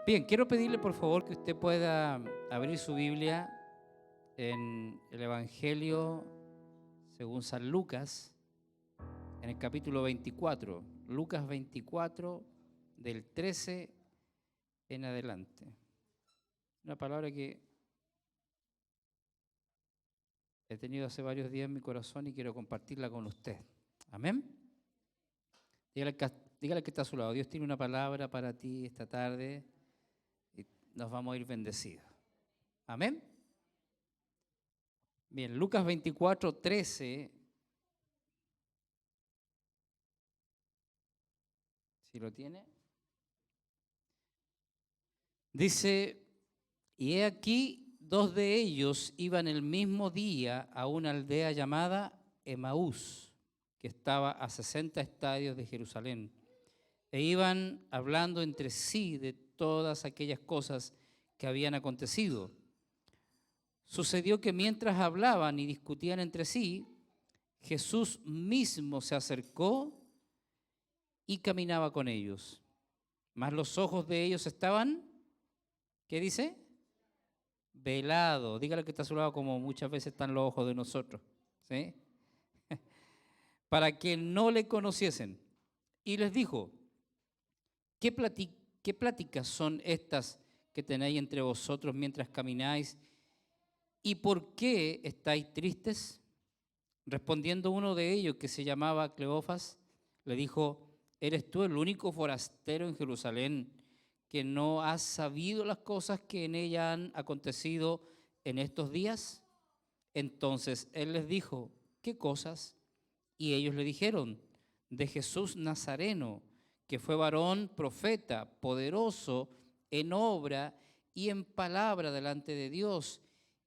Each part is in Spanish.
Bien, quiero pedirle por favor que usted pueda abrir su Biblia en el Evangelio según San Lucas, en el capítulo 24, Lucas 24, del 13 en adelante. Una palabra que he tenido hace varios días en mi corazón y quiero compartirla con usted. Amén. Dígale que está a su lado. Dios tiene una palabra para ti esta tarde y nos vamos a ir bendecidos. Amén. Bien, Lucas 24, 13. Si lo tiene. Dice, y he aquí, dos de ellos iban el mismo día a una aldea llamada Emaús, que estaba a 60 estadios de Jerusalén, e iban hablando entre sí de todas aquellas cosas que habían acontecido. Sucedió que mientras hablaban y discutían entre sí, Jesús mismo se acercó y caminaba con ellos. Mas los ojos de ellos estaban, ¿qué dice? Velados. Dígale que está a su lado como muchas veces están los ojos de nosotros, ¿sí? Para que no le conociesen. Y les dijo, ¿qué pláticas son estas que tenéis entre vosotros mientras camináis? ¿Y por qué estáis tristes? Respondiendo uno de ellos, que se llamaba Cleofas, le dijo, ¿eres tú el único forastero en Jerusalén que no has sabido las cosas que en ella han acontecido en estos días? Entonces él les dijo, ¿qué cosas? Y ellos le dijeron, de Jesús Nazareno, que fue varón, profeta, poderoso en obra y en palabra delante de Dios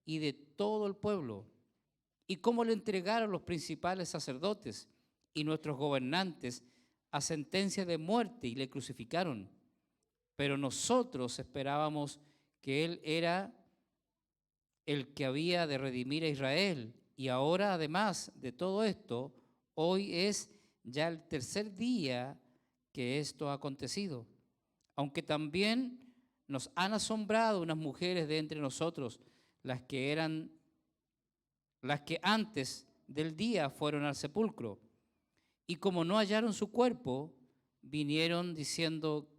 y de todo el pueblo. Y cómo le entregaron los principales sacerdotes y nuestros gobernantes a sentencia de muerte y le crucificaron. Pero nosotros esperábamos que Él era el que había de redimir a Israel. Y ahora, además de todo esto, hoy es ya el tercer día que esto ha acontecido. Aunque también nos han asombrado unas mujeres de entre nosotros, las que antes del día fueron al sepulcro. Y como no hallaron su cuerpo, vinieron diciendo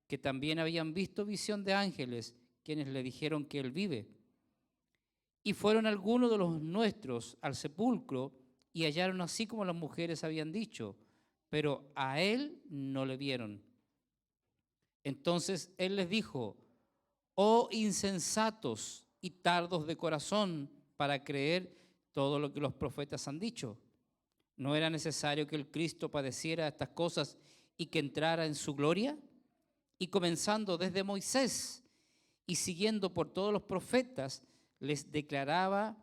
que también habían visto visión de ángeles, quienes le dijeron que él vive. Y fueron algunos de los nuestros al sepulcro y hallaron así como las mujeres habían dicho, pero a él no le vieron. Entonces él les dijo, oh insensatos y tardos de corazón para creer todo lo que los profetas han dicho. ¿No era necesario que el Cristo padeciera estas cosas y que entrara en su gloria? Y comenzando desde Moisés y siguiendo por todos los profetas, les declaraba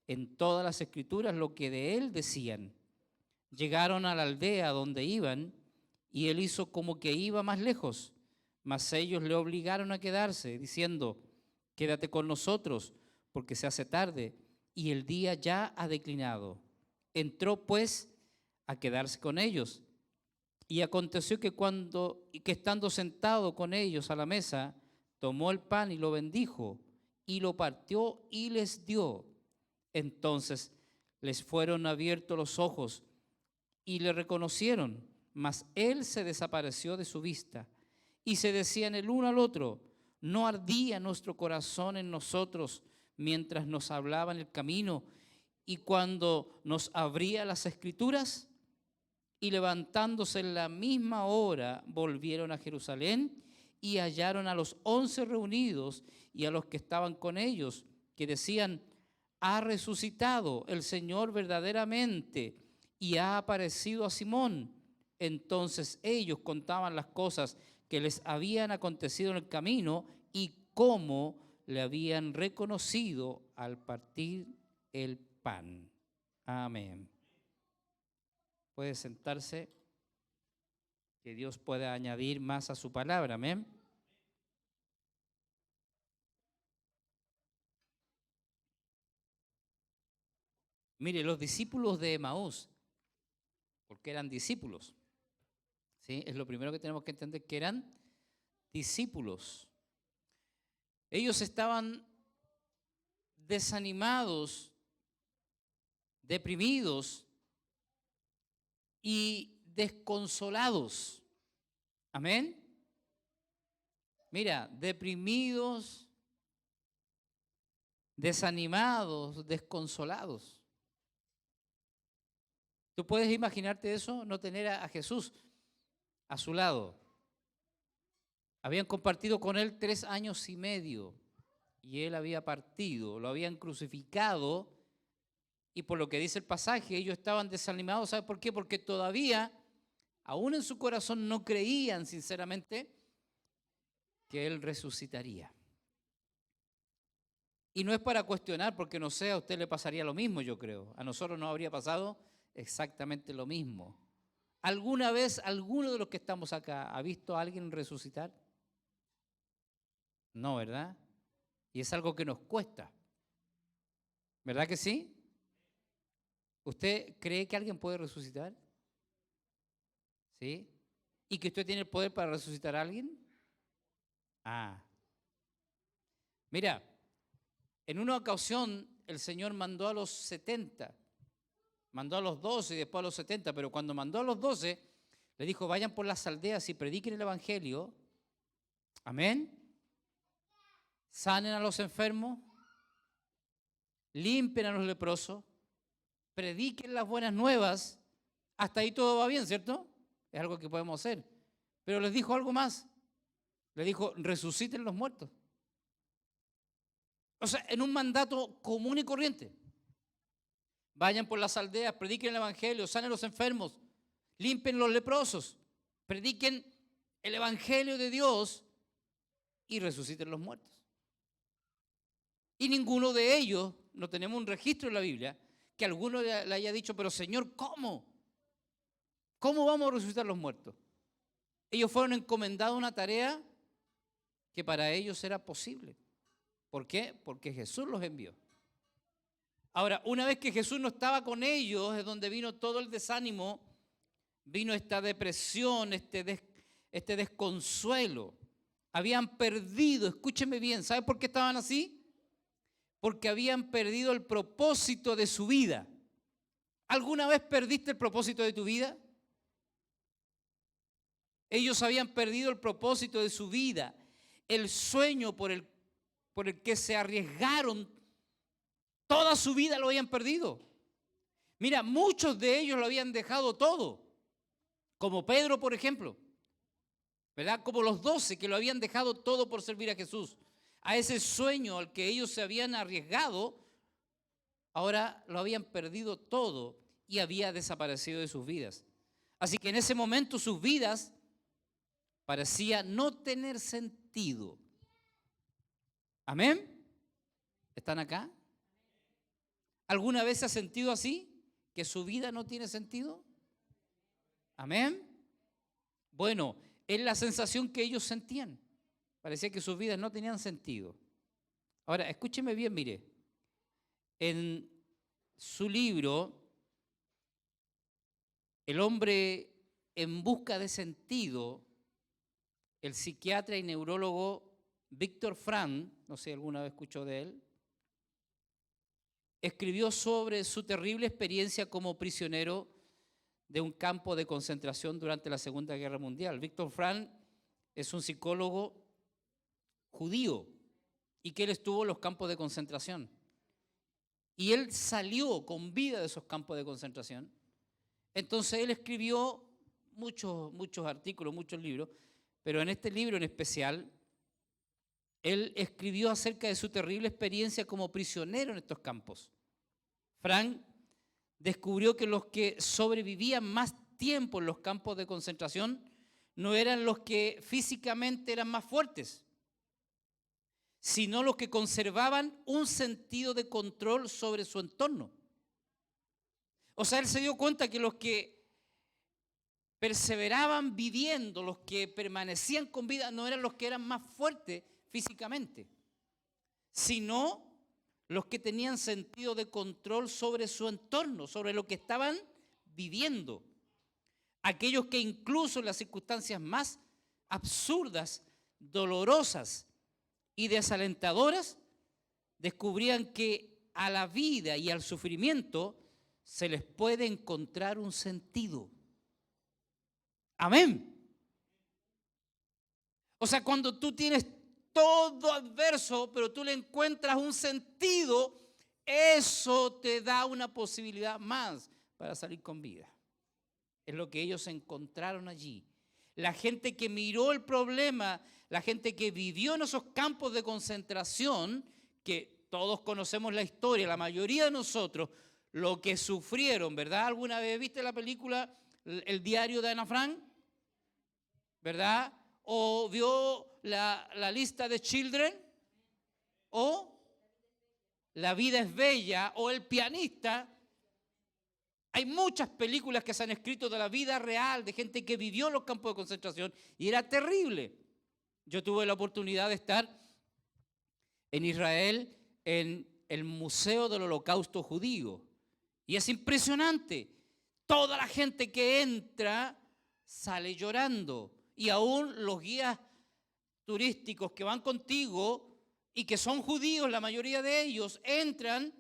en todas las escrituras lo que de él decían. Llegaron a la aldea donde iban y él hizo como que iba más lejos, mas ellos le obligaron a quedarse, diciendo, quédate con nosotros, porque se hace tarde y el día ya ha declinado. Entró pues a quedarse con ellos. Y aconteció que estando sentado con ellos a la mesa, tomó el pan y lo bendijo, y lo partió y les dio. Entonces les fueron abiertos los ojos y le reconocieron, mas él se desapareció de su vista. Y se decían el uno al otro, ¿no ardía nuestro corazón en nosotros mientras nos hablaba en el camino y cuando nos abría las escrituras? Y levantándose en la misma hora, volvieron a Jerusalén y hallaron a los 11 reunidos y a los que estaban con ellos, que decían, ha resucitado el Señor verdaderamente y ha aparecido a Simón. Entonces ellos contaban las cosas que les habían acontecido en el camino y cómo le habían reconocido al partir el pan. Amén. Puede sentarse, que Dios pueda añadir más a su palabra. Amén. Mire, los discípulos de Emaús, porque eran discípulos, ¿sí? Es lo primero que tenemos que entender, que eran discípulos. Ellos estaban desanimados, deprimidos y desconsolados. Amén. Mira, deprimidos, desanimados, desconsolados. ¿Tú puedes imaginarte eso? No tener a Jesús a su lado. Habían compartido con él 3 años y medio y él había partido, lo habían crucificado y por lo que dice el pasaje, ellos estaban desanimados. ¿Sabe por qué? Porque todavía, aún en su corazón, no creían sinceramente que él resucitaría. Y no es para cuestionar, porque no sé, a usted le pasaría lo mismo, yo creo. A nosotros nos habría pasado exactamente lo mismo. ¿Alguna vez alguno de los que estamos acá ha visto a alguien resucitar? No, ¿verdad? Y es algo que nos cuesta. ¿Verdad que sí? ¿Usted cree que alguien puede resucitar? ¿Sí? ¿Y que usted tiene el poder para resucitar a alguien? Ah. Mira, en una ocasión el Señor mandó a los 70, mandó a los 12 y después a los 70, pero cuando mandó a los 12, le dijo, vayan por las aldeas y prediquen el Evangelio. Amén. Sanen a los enfermos, limpien a los leprosos, prediquen las buenas nuevas. Hasta ahí todo va bien, ¿cierto? Es algo que podemos hacer. Pero les dijo algo más. Le dijo, resuciten los muertos. O sea, en un mandato común y corriente. Vayan por las aldeas, prediquen el Evangelio, sanen a los enfermos, limpien los leprosos, prediquen el Evangelio de Dios y resuciten los muertos. Y ninguno de ellos, no tenemos un registro en la Biblia, que alguno le haya dicho, pero Señor, ¿cómo? ¿Cómo vamos a resucitar los muertos? Ellos fueron encomendados una tarea que para ellos era posible. ¿Por qué? Porque Jesús los envió. Ahora, una vez que Jesús no estaba con ellos, es donde vino todo el desánimo, vino esta depresión, este desconsuelo. Habían perdido, escúcheme bien, ¿sabe por qué estaban así? Porque habían perdido el propósito de su vida. ¿Alguna vez perdiste el propósito de tu vida? Ellos habían perdido el propósito de su vida, el sueño por el que se arriesgaron. Toda su vida lo habían perdido. Mira, muchos de ellos lo habían dejado todo, como Pedro, por ejemplo, ¿verdad? Como los 12 que lo habían dejado todo por servir a Jesús. A ese sueño al que ellos se habían arriesgado, ahora lo habían perdido todo y había desaparecido de sus vidas. Así que en ese momento sus vidas parecían no tener sentido. ¿Amén? ¿Están acá? ¿Alguna vez se ha sentido así? ¿Que su vida no tiene sentido? ¿Amén? Bueno, es la sensación que ellos sentían. Parecía que sus vidas no tenían sentido. Ahora, escúcheme bien, mire. En su libro, El hombre en busca de sentido, el psiquiatra y neurólogo Viktor Frankl, no sé si alguna vez escuchó de él, escribió sobre su terrible experiencia como prisionero de un campo de concentración durante la Segunda Guerra Mundial. Viktor Frankl es un psicólogo judío y que él estuvo en los campos de concentración. Y él salió con vida de esos campos de concentración. Entonces él escribió muchos artículos, muchos libros, pero en este libro en especial, él escribió acerca de su terrible experiencia como prisionero en estos campos. Frank descubrió que los que sobrevivían más tiempo en los campos de concentración no eran los que físicamente eran más fuertes, sino los que conservaban un sentido de control sobre su entorno. O sea, él se dio cuenta que los que perseveraban viviendo, los que permanecían con vida, no eran los que eran más fuertes físicamente, sino los que tenían sentido de control sobre su entorno, sobre lo que estaban viviendo. Aquellos que incluso en las circunstancias más absurdas, dolorosas y desalentadoras, descubrían que a la vida y al sufrimiento se les puede encontrar un sentido. Amén. O sea, cuando tú tienes todo adverso, pero tú le encuentras un sentido, eso te da una posibilidad más para salir con vida. Es lo que ellos encontraron allí. La gente que miró el problema, la gente que vivió en esos campos de concentración, que todos conocemos la historia, la mayoría de nosotros, lo que sufrieron, ¿verdad? ¿Alguna vez viste la película El diario de Ana Frank? ¿Verdad? ¿O vio la lista de Children? ¿O La vida es bella? ¿O El pianista? Hay muchas películas que se han escrito de la vida real, de gente que vivió en los campos de concentración y era terrible. Yo tuve la oportunidad de estar en Israel en el Museo del Holocausto Judío y es impresionante. Toda la gente que entra sale llorando y aún los guías turísticos que van contigo y que son judíos, la mayoría de ellos entran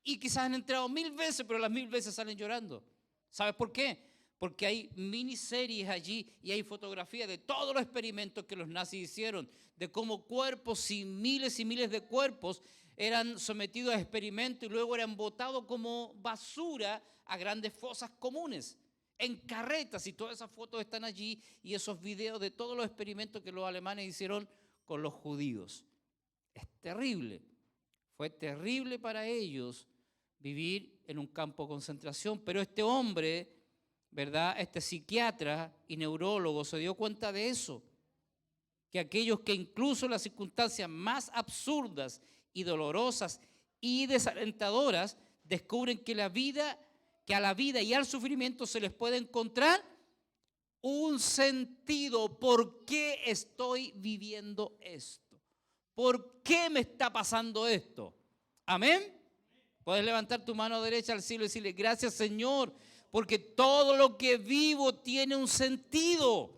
y quizás han entrado 1000 veces, pero las 1000 veces salen llorando. ¿Sabes por qué? Porque hay miniseries allí y hay fotografías de todos los experimentos que los nazis hicieron, de cómo cuerpos y miles de cuerpos eran sometidos a experimentos y luego eran botados como basura a grandes fosas comunes, en carretas, y todas esas fotos están allí y esos videos de todos los experimentos que los alemanes hicieron con los judíos. Es terrible, fue terrible para ellos vivir en un campo de concentración, pero este hombre, ¿verdad? Este psiquiatra y neurólogo se dio cuenta de eso, que aquellos que incluso en las circunstancias más absurdas y dolorosas y desalentadoras descubren que a la vida y al sufrimiento se les puede encontrar un sentido. ¿Por qué estoy viviendo esto? ¿Por qué me está pasando esto? Amén. Puedes levantar tu mano derecha al cielo y decirle: gracias, Señor, porque todo lo que vivo tiene un sentido.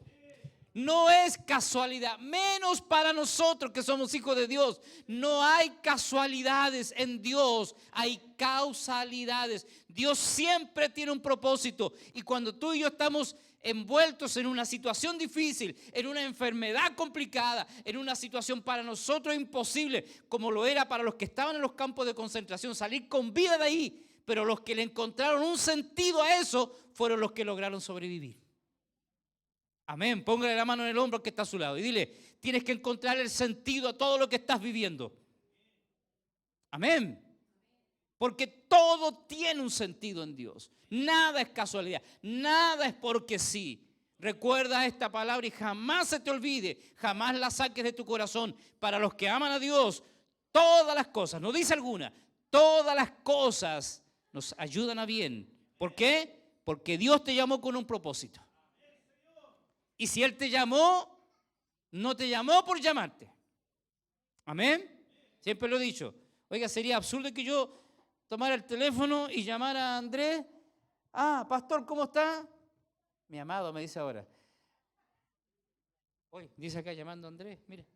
No es casualidad, menos para nosotros que somos hijos de Dios. No hay casualidades en Dios, hay causalidades. Dios siempre tiene un propósito. Y cuando tú y yo estamos envueltos en una situación difícil, en una enfermedad complicada, en una situación para nosotros imposible, como lo era para los que estaban en los campos de concentración, salir con vida de ahí, pero los que le encontraron un sentido a eso fueron los que lograron sobrevivir. Amén. Póngale la mano en el hombro que está a su lado y dile: tienes que encontrar el sentido a todo lo que estás viviendo. Amén. Porque todo tiene un sentido en Dios. Nada es casualidad, nada es porque sí. Recuerda esta palabra y jamás se te olvide, jamás la saques de tu corazón. Para los que aman a Dios, todas las cosas, no dice alguna, todas las cosas nos ayudan a bien. ¿Por qué? Porque Dios te llamó con un propósito. Y si Él te llamó, no te llamó por llamarte. Amén. Siempre lo he dicho. Oiga, sería absurdo que yo tomara el teléfono y llamara a Andrés. Ah, pastor, ¿cómo está? Mi amado me dice ahora. Hoy dice acá llamando a Andrés, mire.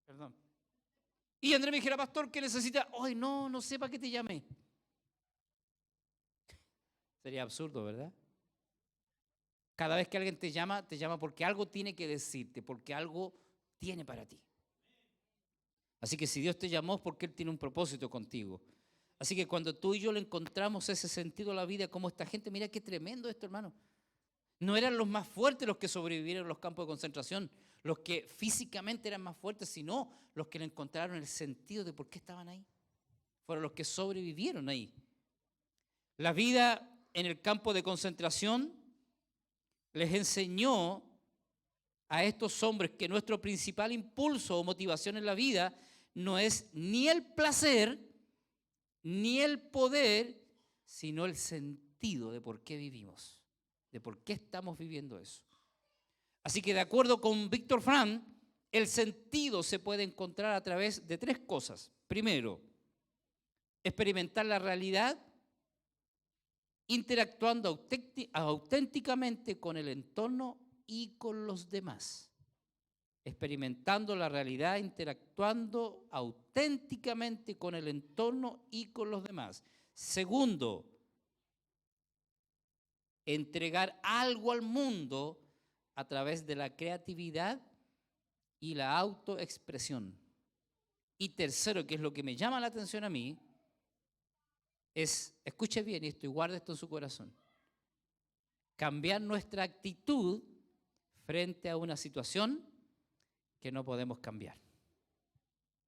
Perdón. Y Andrés me dijera: pastor, ¿qué necesita? Hoy no sé para qué te llamé. Sería absurdo, ¿verdad? Cada vez que alguien te llama porque algo tiene que decirte, porque algo tiene para ti. Así que si Dios te llamó es porque Él tiene un propósito contigo. Así que cuando tú y yo le encontramos ese sentido a la vida, como esta gente, mira qué tremendo esto, hermano. No eran los más fuertes los que sobrevivieron en los campos de concentración, los que físicamente eran más fuertes, sino los que le encontraron el sentido de por qué estaban ahí. Fueron los que sobrevivieron ahí. La vida en el campo de concentración les enseñó a estos hombres que nuestro principal impulso o motivación en la vida no es ni el placer ni el poder, sino el sentido de por qué vivimos, de por qué estamos viviendo eso. Así que de acuerdo con Víctor Frank, el sentido se puede encontrar a través de 3 cosas. Primero, experimentar la realidad interactuando auténticamente con el entorno y con los demás. experimentando la realidad, interactuando auténticamente con el entorno y con los demás. Segundo, entregar algo al mundo a través de la creatividad y la autoexpresión. Y tercero, que es lo que me llama la atención a mí, es, escuche bien esto y guarde esto en su corazón, cambiar nuestra actitud frente a una situación que no podemos cambiar.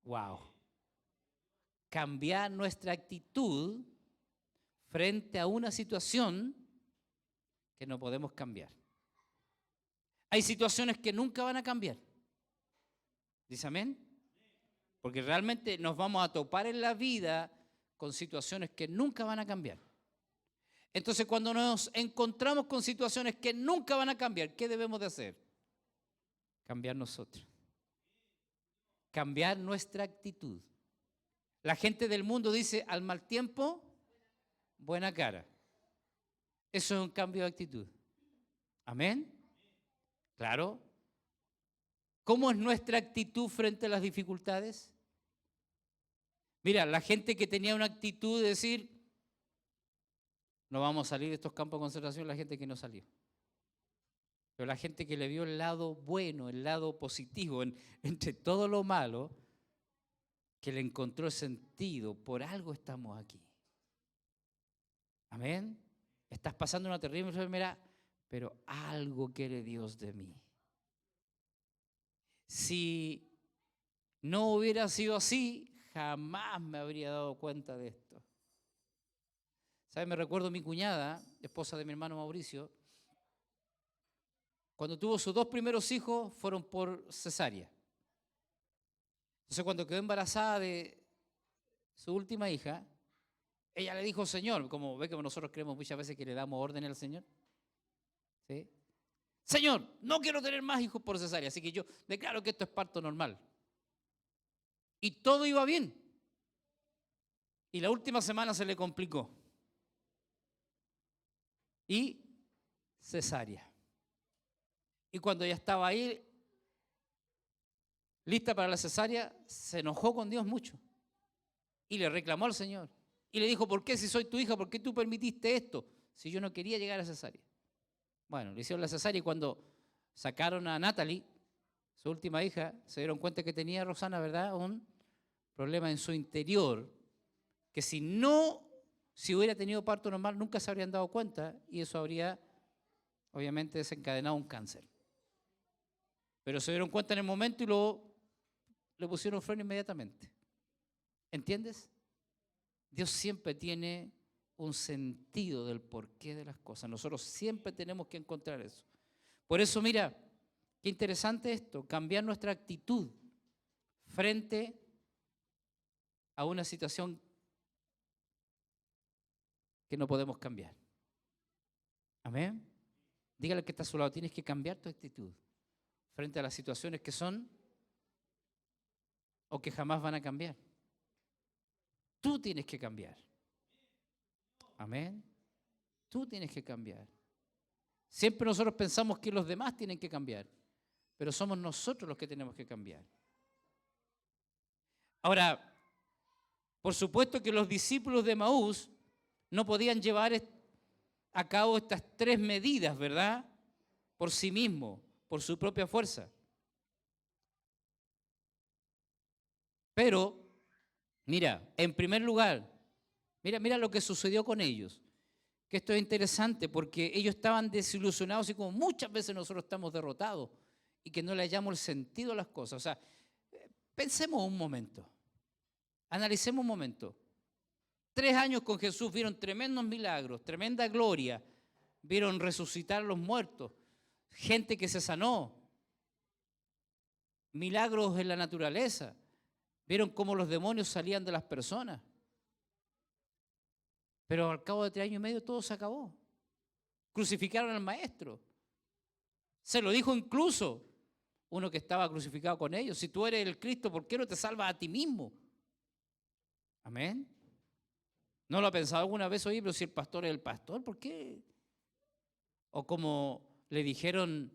¡Wow! Cambiar nuestra actitud frente a una situación que no podemos cambiar. Hay situaciones que nunca van a cambiar. ¿Dice amén? Porque realmente nos vamos a topar en la vida con situaciones que nunca van a cambiar. Entonces, cuando nos encontramos con situaciones que nunca van a cambiar, ¿qué debemos de hacer? Cambiar nosotros. Cambiar nuestra actitud. La gente del mundo dice, al mal tiempo, buena cara. Eso es un cambio de actitud. ¿Amén? Claro. ¿Cómo es nuestra actitud frente a las dificultades? Mira, la gente que tenía una actitud de decir, no vamos a salir de estos campos de concentración, la gente que no salió. Pero la gente que le vio el lado bueno, el lado positivo, entre todo lo malo, que le encontró sentido, por algo estamos aquí. Amén. Estás pasando una terrible enfermedad, pero algo quiere Dios de mí. Si no hubiera sido así, jamás me habría dado cuenta de esto. ¿Sabes? Me recuerdo mi cuñada, esposa de mi hermano Mauricio, cuando tuvo sus 2 primeros hijos, fueron por cesárea. Entonces, cuando quedó embarazada de su última hija, ella le dijo, Señor, como ve que nosotros creemos muchas veces que le damos orden al Señor, ¿sí? Señor, no quiero tener más hijos por cesárea, así que yo declaro que esto es parto normal. Y todo iba bien. Y la última semana se le complicó. Y cesárea. Y cuando ya estaba ahí, lista para la cesárea, se enojó con Dios mucho. Y le reclamó al Señor. Y le dijo, ¿por qué si soy tu hija, por qué tú permitiste esto? Si yo no quería llegar a cesárea. Bueno, le hicieron la cesárea y cuando sacaron a Natalie, su última hija, se dieron cuenta que tenía, Rosana, ¿verdad?, un problema en su interior, que si hubiera tenido parto normal, nunca se habrían dado cuenta y eso habría, obviamente, desencadenado un cáncer. Pero se dieron cuenta en el momento y le pusieron freno inmediatamente. ¿Entiendes? Dios siempre tiene un sentido del porqué de las cosas. Nosotros siempre tenemos que encontrar eso. Por eso, mira, qué interesante esto, cambiar nuestra actitud frente a una situación que no podemos cambiar. Amén. Dígale que está a su lado, tienes que cambiar tu actitud frente a las situaciones que son o que jamás van a cambiar. Tú tienes que cambiar. Amén. Tú tienes que cambiar. Siempre nosotros pensamos que los demás tienen que cambiar, pero somos nosotros los que tenemos que cambiar. Ahora, por supuesto que los discípulos de Emaús no podían llevar a cabo estas 3 medidas, ¿verdad?, por sí mismos, por su propia fuerza. Pero, mira, en primer lugar, mira lo que sucedió con ellos. Que esto es interesante porque ellos estaban desilusionados y como muchas veces nosotros estamos derrotados y que no le hallamos el sentido a las cosas. O sea, pensemos un momento, analicemos un momento. 3 años con Jesús vieron tremendos milagros, tremenda gloria, vieron resucitar a los muertos, gente que se sanó, milagros en la naturaleza, vieron cómo los demonios salían de las personas. Pero al cabo de 3 años y medio todo se acabó. Crucificaron al maestro. Se lo dijo incluso uno que estaba crucificado con ellos. Si tú eres el Cristo, ¿por qué no te salvas a ti mismo? Amén. ¿No lo ha pensado alguna vez? Oye, pero si el pastor es el pastor, ¿por qué? O como le dijeron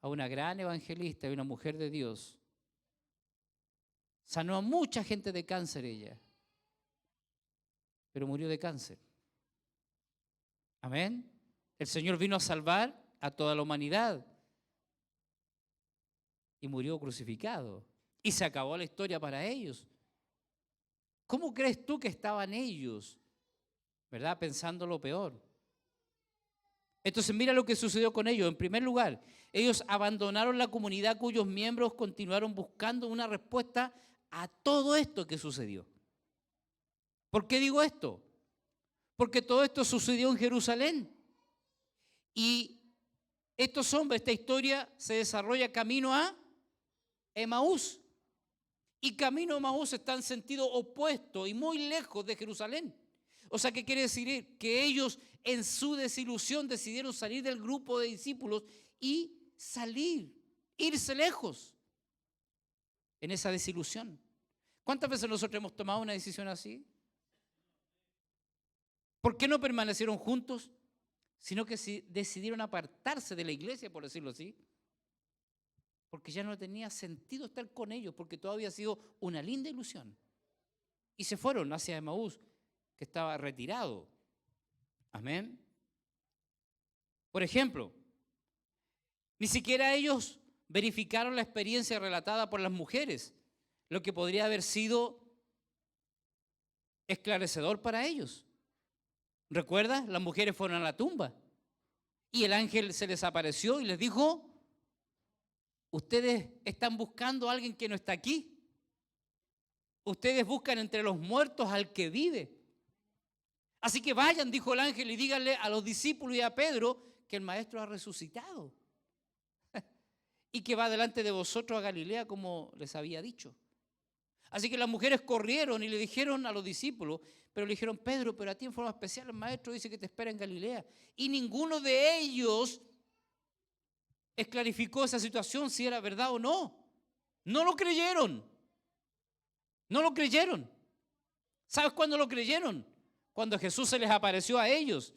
a una gran evangelista y una mujer de Dios. Sanó a mucha gente de cáncer ella, pero murió de cáncer. Amén. El Señor vino a salvar a toda la humanidad y murió crucificado. Y se acabó la historia para ellos. ¿Cómo crees tú que estaban ellos, verdad, pensando lo peor? Entonces mira lo que sucedió con ellos. En primer lugar, ellos abandonaron la comunidad cuyos miembros continuaron buscando una respuesta a todo esto que sucedió. ¿Por qué digo esto? Porque todo esto sucedió en Jerusalén. Y estos hombres, esta historia se desarrolla camino a Emaús. Y camino a Emaús está en sentido opuesto y muy lejos de Jerusalén. O sea, ¿qué quiere decir? Que ellos en su desilusión decidieron salir del grupo de discípulos y salir, irse lejos en esa desilusión. ¿Cuántas veces nosotros hemos tomado una decisión así? ¿Por qué no permanecieron juntos? Sino que decidieron apartarse de la iglesia, por decirlo así. Porque ya no tenía sentido estar con ellos, porque todo había sido una linda ilusión. Y se fueron hacia Emaús, que estaba retirado. Amén. Por ejemplo, ni siquiera ellos verificaron la experiencia relatada por las mujeres, lo que podría haber sido esclarecedor para ellos. ¿Recuerdas? Las mujeres fueron a la tumba y el ángel se les apareció y les dijo: ustedes están buscando a alguien que no está aquí. Ustedes buscan entre los muertos al que vive. Así que vayan, dijo el ángel, y díganle a los discípulos y a Pedro que el maestro ha resucitado y que va delante de vosotros a Galilea como les había dicho. Así que las mujeres corrieron y le dijeron a los discípulos, pero le dijeron: Pedro, pero a ti en forma especial el maestro dice que te espera en Galilea. Y ninguno de ellos esclarificó esa situación, si era verdad o no. No lo creyeron. No lo creyeron. ¿Sabes cuándo lo creyeron? Cuando Jesús se les apareció a ellos.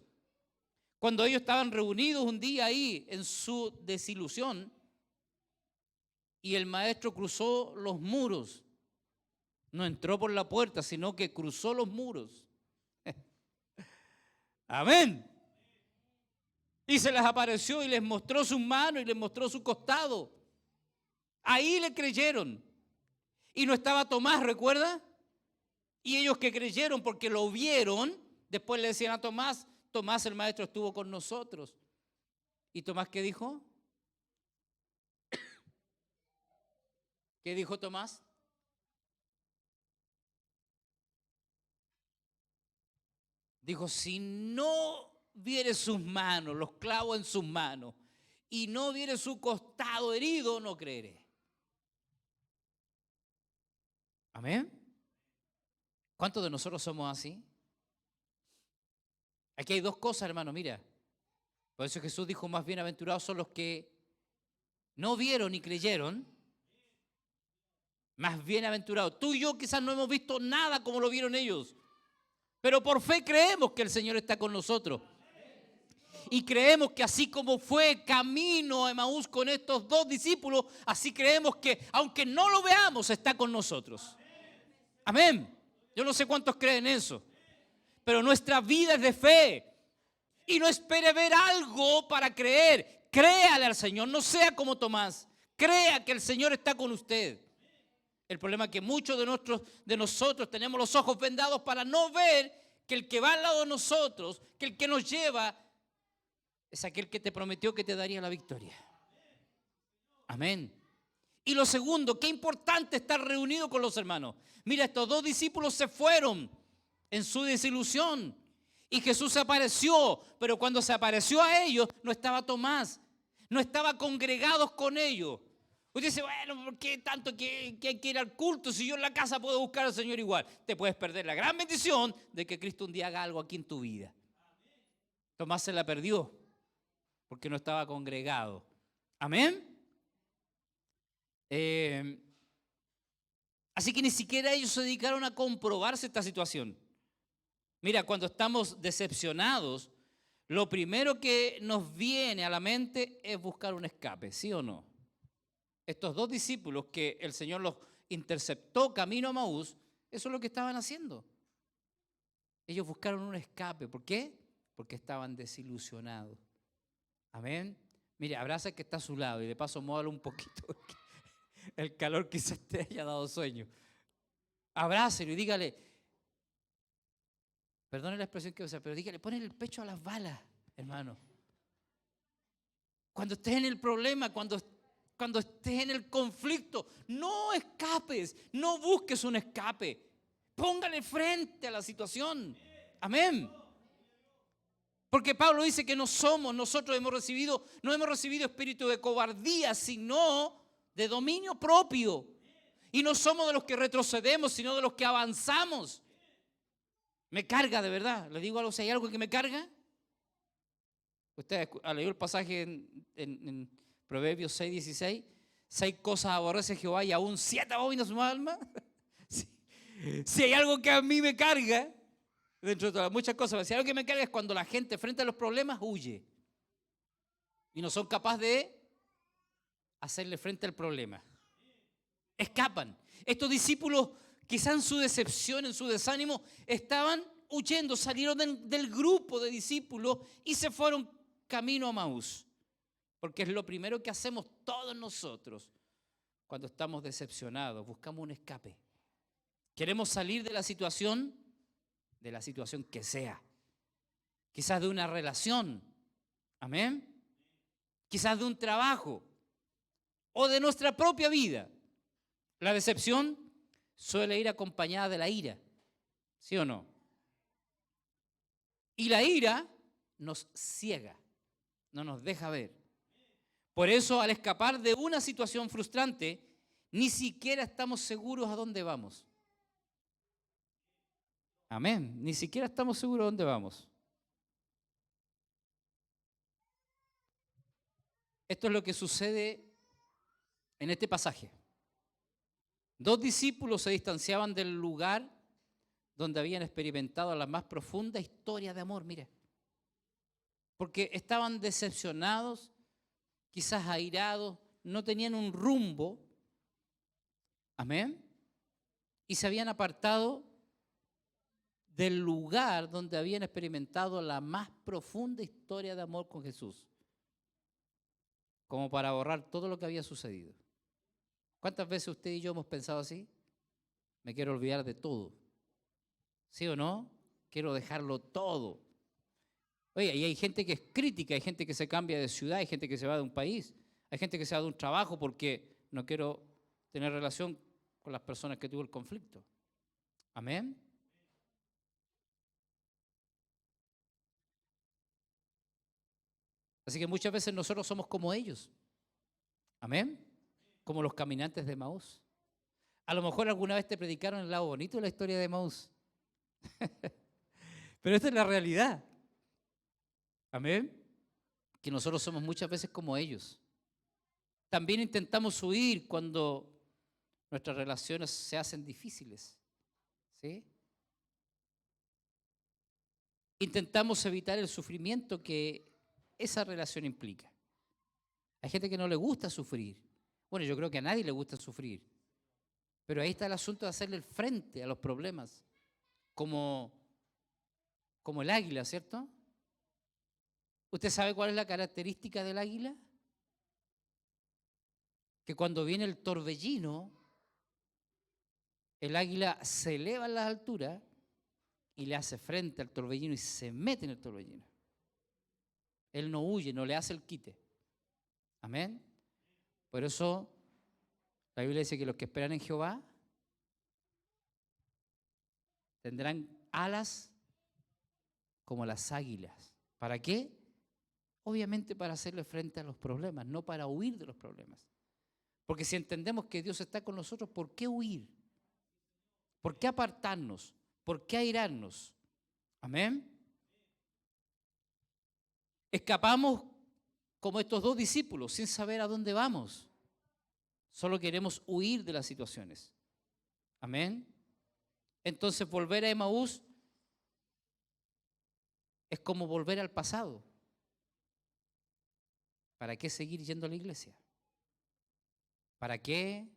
Cuando ellos estaban reunidos un día ahí en su desilusión y el maestro cruzó los muros. No entró por la puerta, sino que cruzó los muros. Amén. Y se les apareció y les mostró sus manos y les mostró su costado. Ahí le creyeron. Y no estaba Tomás, ¿recuerda? Y ellos que creyeron porque lo vieron, después le decían a Tomás: Tomás, el maestro estuvo con nosotros. ¿Y Tomás qué dijo? ¿Qué dijo Tomás? Dijo: si no viere sus manos, los clavos en sus manos, y no viere su costado herido, no creeré. Amén. ¿Cuántos de nosotros somos así? Aquí hay dos cosas, hermano, mira. Por eso Jesús dijo: más bienaventurados son los que no vieron y creyeron. Más bienaventurados. Tú y yo quizás no hemos visto nada como lo vieron ellos, pero por fe creemos que el Señor está con nosotros. Y creemos que así como fue camino a Emaús con estos dos discípulos, así creemos que aunque no lo veamos, está con nosotros. Amén. Yo no sé cuántos creen eso, pero nuestra vida es de fe. Y no espere ver algo para creer. Créale al Señor, no sea como Tomás. Crea que el Señor está con usted. El problema es que muchos de nosotros tenemos los ojos vendados para no ver que el que va al lado de nosotros, que el que nos lleva, es aquel que te prometió que te daría la victoria. Amén. Y lo segundo, qué importante estar reunido con los hermanos. Mira, estos dos discípulos se fueron en su desilusión y Jesús se apareció, pero cuando se apareció a ellos no estaba Tomás, no estaba congregados con ellos. Usted dice: bueno, ¿por qué tanto que hay que ir al culto si yo en la casa puedo buscar al Señor igual? Te puedes perder la gran bendición de que Cristo un día haga algo aquí en tu vida. Tomás se la perdió porque no estaba congregado. Amén. Así que ni siquiera ellos se dedicaron a comprobarse esta situación. Mira, cuando estamos decepcionados, lo primero que nos viene a la mente es buscar un escape, ¿sí o no? Estos dos discípulos que el Señor los interceptó camino a Maús, eso es lo que estaban haciendo. Ellos buscaron un escape. ¿Por qué? Porque estaban desilusionados. Amén. Mire, abraza al que está a su lado y de paso móvalo un poquito. El calor quizás te haya dado sueño. Abrácelo y dígale, perdone la expresión que usa, pero dígale, ponle el pecho a las balas, hermano. Cuando estés en el problema, cuando estés en el conflicto, no escapes, no busques un escape. Póngale frente a la situación. Amén. Porque Pablo dice que nosotros no hemos recibido espíritu de cobardía, sino de dominio propio. Y no somos de los que retrocedemos, sino de los que avanzamos. Me carga de verdad. Le digo algo, si hay algo que me carga. Usted ha leído el pasaje en Proverbios 6:16. 6 cosas aborrece Jehová y aún 7 abomina su alma. Si hay algo que a mí me carga, dentro de todas muchas cosas, si hay algo que me carga es cuando la gente frente a los problemas huye. Y no son capaces de hacerle frente al problema. Escapan. Estos discípulos, quizá en su decepción, en su desánimo, estaban huyendo, salieron del grupo de discípulos y se fueron camino a Maús. Porque es lo primero que hacemos todos nosotros cuando estamos decepcionados, buscamos un escape. Queremos salir de la situación que sea. Quizás de una relación, amén. Quizás de un trabajo o de nuestra propia vida. La decepción suele ir acompañada de la ira, ¿sí o no? Y la ira nos ciega, no nos deja ver. Por eso, al escapar de una situación frustrante, ni siquiera estamos seguros a dónde vamos. Amén. Ni siquiera estamos seguros a dónde vamos. Esto es lo que sucede en este pasaje. 2 discípulos se distanciaban del lugar donde habían experimentado la más profunda historia de amor, mire. Porque estaban decepcionados, quizás airados, no tenían un rumbo. Amén. Y se habían apartado del lugar donde habían experimentado la más profunda historia de amor con Jesús, como para borrar todo lo que había sucedido. ¿Cuántas veces usted y yo hemos pensado así? Me quiero olvidar de todo. ¿Sí o no? Quiero dejarlo todo. Oye, y hay gente que es crítica, hay gente que se cambia de ciudad, hay gente que se va de un país, hay gente que se va de un trabajo porque no quiero tener relación con las personas que tuvo el conflicto. Amén. Así que muchas veces nosotros somos como ellos. Amén. Como los caminantes de Maús. A lo mejor alguna vez te predicaron el lado bonito de la historia de Maús. Pero esta es la realidad. Amén. Que nosotros somos muchas veces como ellos. También intentamos huir cuando nuestras relaciones se hacen difíciles. ¿Sí? Intentamos evitar el sufrimiento que esa relación implica. Hay gente que no le gusta sufrir. Bueno, yo creo que a nadie le gusta sufrir. Pero ahí está el asunto de hacerle el frente a los problemas. Como el águila, ¿cierto? ¿Usted sabe cuál es la característica del águila? Que cuando viene el torbellino, el águila se eleva a las alturas y le hace frente al torbellino y se mete en el torbellino. Él no huye, no le hace el quite. Amén. Por eso la Biblia dice que los que esperan en Jehová tendrán alas como las águilas. ¿Para qué? Obviamente para hacerle frente a los problemas, no para huir de los problemas. Porque si entendemos que Dios está con nosotros, ¿por qué huir? ¿Por qué apartarnos? ¿Por qué airarnos? Amén. Escapamos como estos 2 discípulos sin saber a dónde vamos. Solo queremos huir de las situaciones. Amén. Entonces volver a Emaús Es como volver al pasado. ¿Para qué seguir yendo a la iglesia? ¿Para qué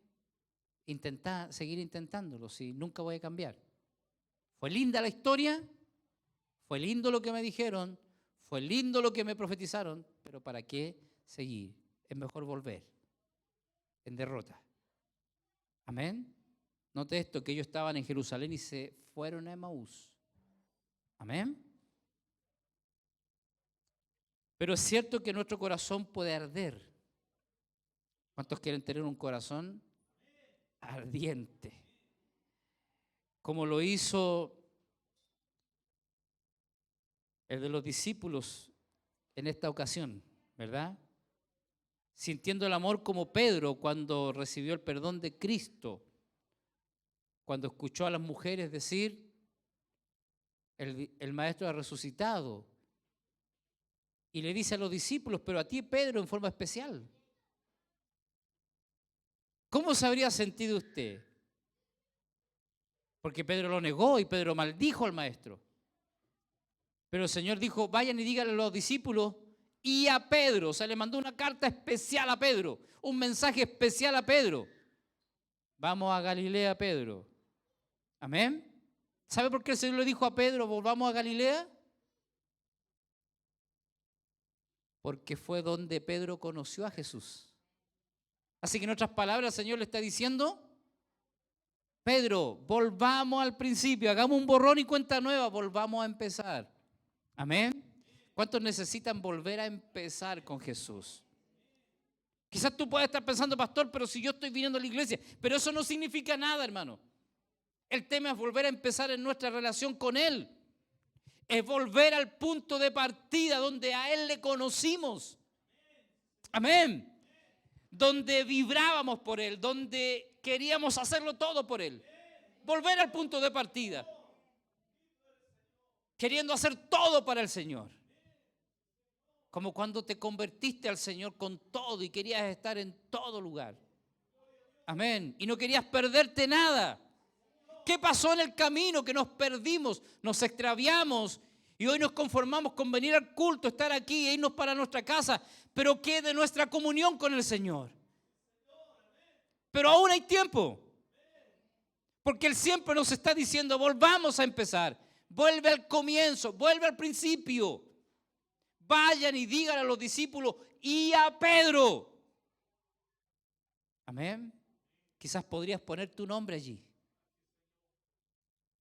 seguir intentándolo si nunca voy a cambiar? Fue linda la historia, fue lindo lo que me dijeron, fue lindo lo que me profetizaron, pero ¿para qué seguir? Es mejor volver en derrota. Amén. Note esto, que ellos estaban en Jerusalén y se fueron a Emaús. Amén. Pero es cierto que nuestro corazón puede arder. ¿Cuántos quieren tener un corazón ardiente? Como lo hizo el de los discípulos en esta ocasión, ¿verdad? Sintiendo el amor como Pedro cuando recibió el perdón de Cristo, cuando escuchó a las mujeres decir, el Maestro ha resucitado, y le dice a los discípulos, pero a ti, Pedro, en forma especial. ¿Cómo se habría sentido usted? Porque Pedro lo negó y Pedro maldijo al Maestro. Pero el Señor dijo, vayan y díganle a los discípulos y a Pedro. O sea, le mandó una carta especial a Pedro, un mensaje especial a Pedro. Vamos a Galilea, Pedro. Amén. ¿Sabe por qué el Señor le dijo a Pedro, volvamos a Galilea? Porque fue donde Pedro conoció a Jesús. Así que en otras palabras, el Señor le está diciendo, Pedro, volvamos al principio, hagamos un borrón y cuenta nueva, volvamos a empezar. Amén. ¿Cuántos necesitan volver a empezar con Jesús? Quizás tú puedas estar pensando, pastor, pero si yo estoy viniendo a la iglesia, pero eso no significa nada, hermano. El tema es volver a empezar en nuestra relación con Él. Es volver al punto de partida donde a Él le conocimos. Amén. Donde vibrábamos por Él, donde queríamos hacerlo todo por Él. Volver al punto de partida. Queriendo hacer todo para el Señor. Como cuando te convertiste al Señor con todo y querías estar en todo lugar. Amén. Y no querías perderte nada. ¿Qué pasó en el camino? Que nos perdimos, nos extraviamos y hoy nos conformamos con venir al culto, estar aquí e irnos para nuestra casa. Pero ¿qué de nuestra comunión con el Señor? Pero aún hay tiempo. Porque Él siempre nos está diciendo, volvamos a empezar. Vuelve al comienzo, vuelve al principio. Vayan y digan a los discípulos y a Pedro. Amén. Quizás podrías poner tu nombre allí.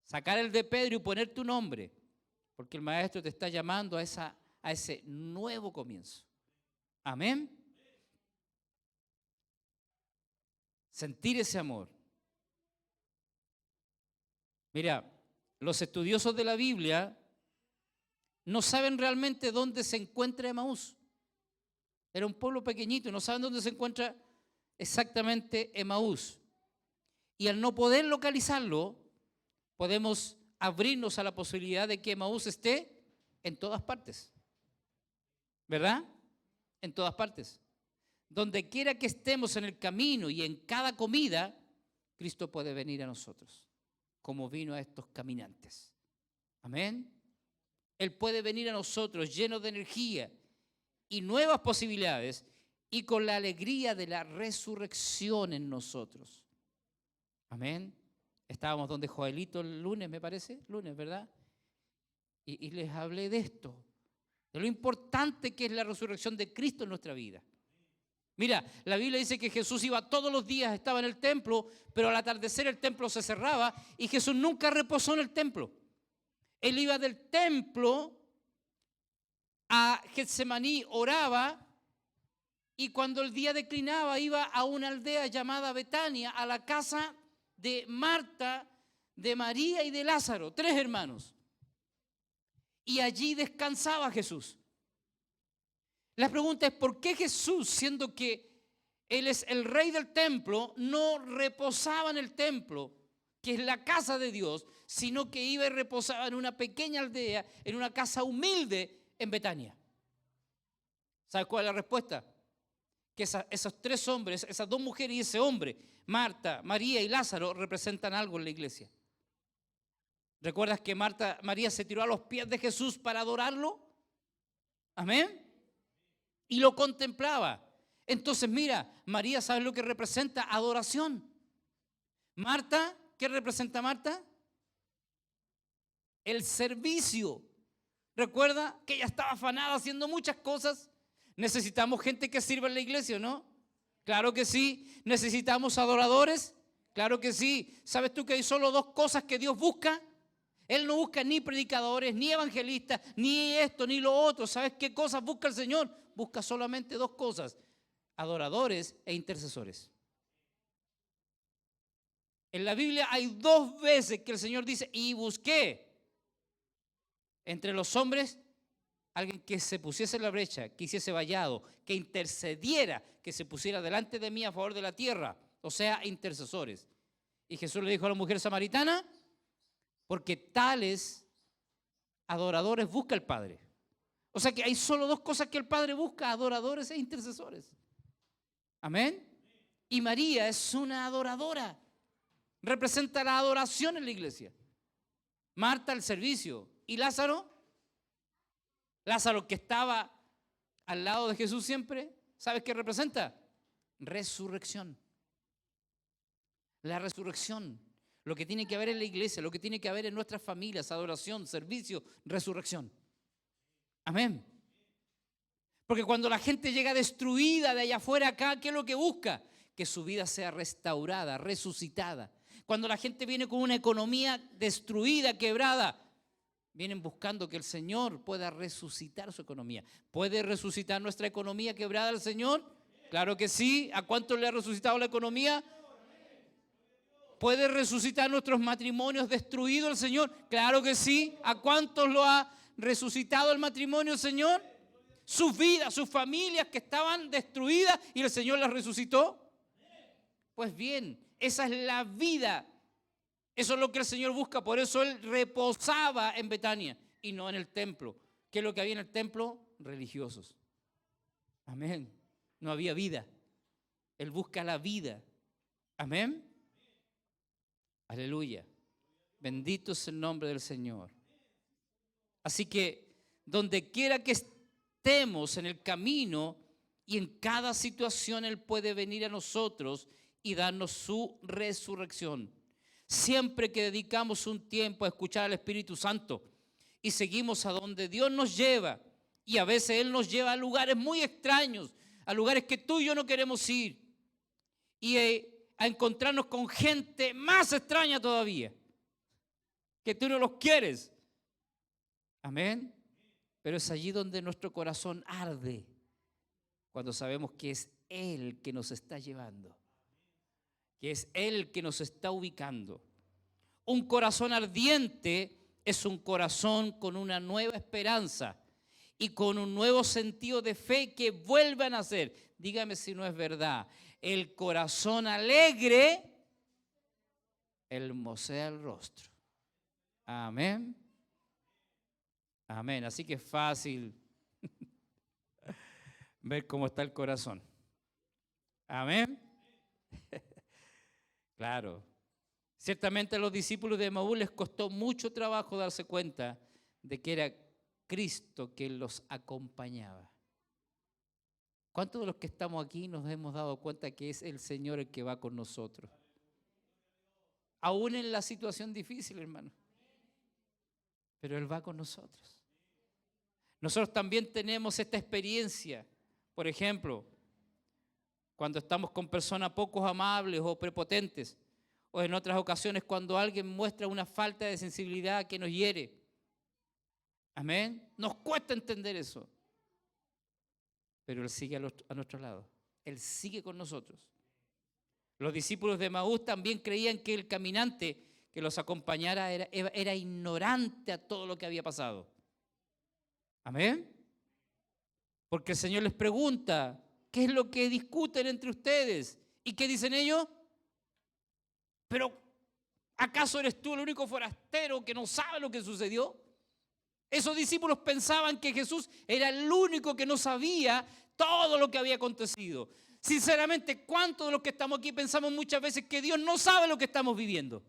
Sacar el de Pedro y poner tu nombre. Porque el Maestro te está llamando a ese nuevo comienzo. Amén. Sentir ese amor. Mira, los estudiosos de la Biblia no saben realmente dónde se encuentra Emaús. Era un pueblo pequeñito y no saben dónde se encuentra exactamente Emaús. Y al no poder localizarlo, podemos abrirnos a la posibilidad de que Emaús esté en todas partes. ¿Verdad? En todas partes. Donde quiera que estemos en el camino y en cada comida, Cristo puede venir a nosotros, como vino a estos caminantes. Amén. Él puede venir a nosotros lleno de energía y nuevas posibilidades y con la alegría de la resurrección en nosotros. Amén. Estábamos donde Joelito el lunes, me parece, lunes, ¿verdad? Y les hablé de esto, de lo importante que es la resurrección de Cristo en nuestra vida. Mira, la Biblia dice que Jesús iba todos los días, estaba en el templo, pero al atardecer el templo se cerraba y Jesús nunca reposó en el templo. Él iba del templo a Getsemaní, oraba, y cuando el día declinaba iba a una aldea llamada Betania, a la casa de Marta, de María y de Lázaro, 3 hermanos. Y allí descansaba Jesús. La pregunta es, ¿por qué Jesús, siendo que Él es el rey del templo, no reposaba en el templo, que es la casa de Dios, sino que iba y reposaba en una pequeña aldea, en una casa humilde en Betania? ¿Sabes cuál es la respuesta? Que esos 3 hombres, esas 2 mujeres y ese hombre, Marta, María y Lázaro, representan algo en la iglesia. ¿Recuerdas que María se tiró a los pies de Jesús para adorarlo? Amén. Y lo contemplaba. Entonces mira, María, ¿sabes lo que representa? Adoración. Marta, ¿qué representa Marta? El servicio. Recuerda que ella estaba afanada haciendo muchas cosas. Necesitamos gente que sirva en la iglesia, ¿no? Claro que sí. ¿Necesitamos adoradores? Claro que sí. ¿Sabes tú que hay solo dos cosas que Dios busca? Él no busca ni predicadores, ni evangelistas, ni esto, ni lo otro. ¿Sabes qué cosas busca el Señor? Busca solamente dos cosas: adoradores e intercesores. En la Biblia hay 2 veces que el Señor dice: y busqué entre los hombres alguien que se pusiese en la brecha, que hiciese vallado, que intercediera, que se pusiera delante de mí a favor de la tierra. O sea, intercesores. Y Jesús le dijo a la mujer samaritana: porque tales adoradores busca el Padre. O sea que hay solo 2 cosas que el Padre busca: adoradores e intercesores. Amén. Y María es una adoradora. Representa la adoración en la iglesia. Marta, el servicio. ¿Y Lázaro? Lázaro, que estaba al lado de Jesús siempre, ¿sabes qué representa? Resurrección. La resurrección. Lo que tiene que haber en la iglesia, lo que tiene que haber en nuestras familias: adoración, servicio, resurrección. Amén. Porque cuando la gente llega destruida de allá afuera acá, ¿qué es lo que busca? Que su vida sea restaurada, resucitada. Cuando la gente viene con una economía destruida, quebrada, vienen buscando que el Señor pueda resucitar su economía. ¿Puede resucitar nuestra economía quebrada el Señor? Claro que sí. ¿A cuánto le ha resucitado la economía? ¿Puede resucitar nuestros matrimonios destruidos el Señor? Claro que sí. ¿A cuántos lo ha resucitado el matrimonio el Señor? Sus vidas, sus familias que estaban destruidas y el Señor las resucitó. Pues bien, esa es la vida. Eso es lo que el Señor busca. Por eso Él reposaba en Betania y no en el templo. ¿Qué es lo que había en el templo? Religiosos. Amén. No había vida. Él busca la vida. Amén. Aleluya. Bendito es el nombre del Señor. Así que donde quiera que estemos en el camino y en cada situación, Él puede venir a nosotros y darnos su resurrección. Siempre que dedicamos un tiempo a escuchar al Espíritu Santo y seguimos a donde Dios nos lleva, y a veces Él nos lleva a lugares muy extraños, a lugares que tú y yo no queremos ir, y a encontrarnos con gente más extraña todavía, que tú no los quieres. Amén. Pero es allí donde nuestro corazón arde, cuando sabemos que es Él que nos está llevando, que es Él que nos está ubicando. Un corazón ardiente es un corazón con una nueva esperanza y con un nuevo sentido de fe que vuelve a nacer. Dígame si no es verdad. El corazón alegre hermosea el rostro. Amén. Amén. Así que es fácil ver cómo está el corazón. Amén. Claro. Ciertamente a los discípulos de Emaús les costó mucho trabajo darse cuenta de que era Cristo quien los acompañaba. ¿Cuántos de los que estamos aquí nos hemos dado cuenta que es el Señor el que va con nosotros? Aún en la situación difícil, hermano. Pero Él va con nosotros. Nosotros también tenemos esta experiencia. Por ejemplo, cuando estamos con personas poco amables o prepotentes, o en otras ocasiones cuando alguien muestra una falta de sensibilidad que nos hiere. Amén. Nos cuesta entender eso. Pero Él sigue a nuestro lado. Él sigue con nosotros. Los discípulos de Emaús también creían que el caminante que los acompañara era ignorante a todo lo que había pasado. Amén. Porque el Señor les pregunta: ¿qué es lo que discuten entre ustedes? ¿Y qué dicen ellos? Pero ¿acaso eres tú el único forastero que no sabe lo que sucedió? Esos discípulos pensaban que Jesús era el único que no sabía todo lo que había acontecido. Sinceramente, ¿cuántos de los que estamos aquí pensamos muchas veces que Dios no sabe lo que estamos viviendo?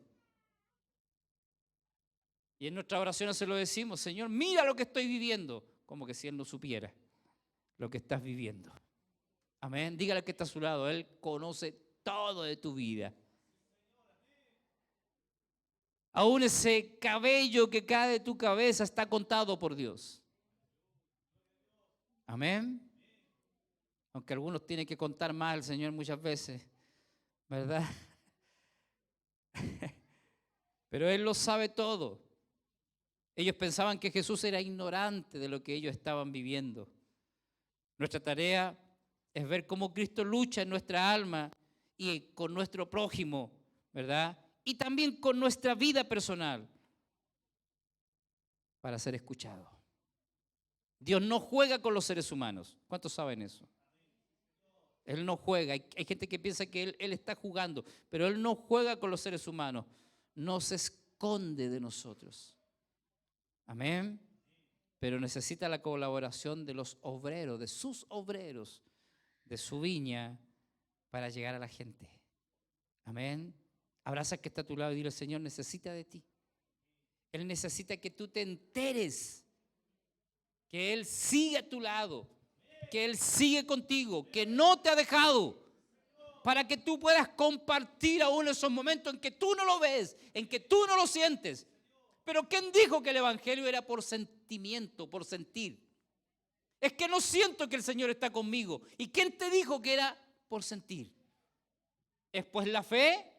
Y en nuestras oraciones se lo decimos, Señor, mira lo que estoy viviendo, como que si Él no supiera lo que estás viviendo. Amén. Dígale al que está a su lado, Él conoce todo de tu vida. Aún ese cabello que cae de tu cabeza está contado por Dios. Amén. Aunque algunos tienen que contar más al Señor muchas veces, ¿verdad? Pero Él lo sabe todo. Ellos pensaban que Jesús era ignorante de lo que ellos estaban viviendo. Nuestra tarea es ver cómo Cristo lucha en nuestra alma y con nuestro prójimo, ¿verdad? Y también con nuestra vida personal para ser escuchado. Dios no juega con los seres humanos. ¿Cuántos saben eso? Él no juega. Hay gente que piensa que él está jugando, pero Él no juega con los seres humanos. No se esconde de nosotros. Amén. Pero necesita la colaboración de los obreros, de sus obreros, de su viña, para llegar a la gente. Amén. Abraza al que está a tu lado y dile, Señor, necesita de ti. Él necesita que tú te enteres que Él sigue a tu lado, que Él sigue contigo, que no te ha dejado, para que tú puedas compartir aún esos momentos en que tú no lo ves, en que tú no lo sientes. Pero ¿quién dijo que el evangelio era por sentimiento, por sentir? Es que no siento que el Señor está conmigo. ¿Y quién te dijo que era por sentir? Es pues la fe,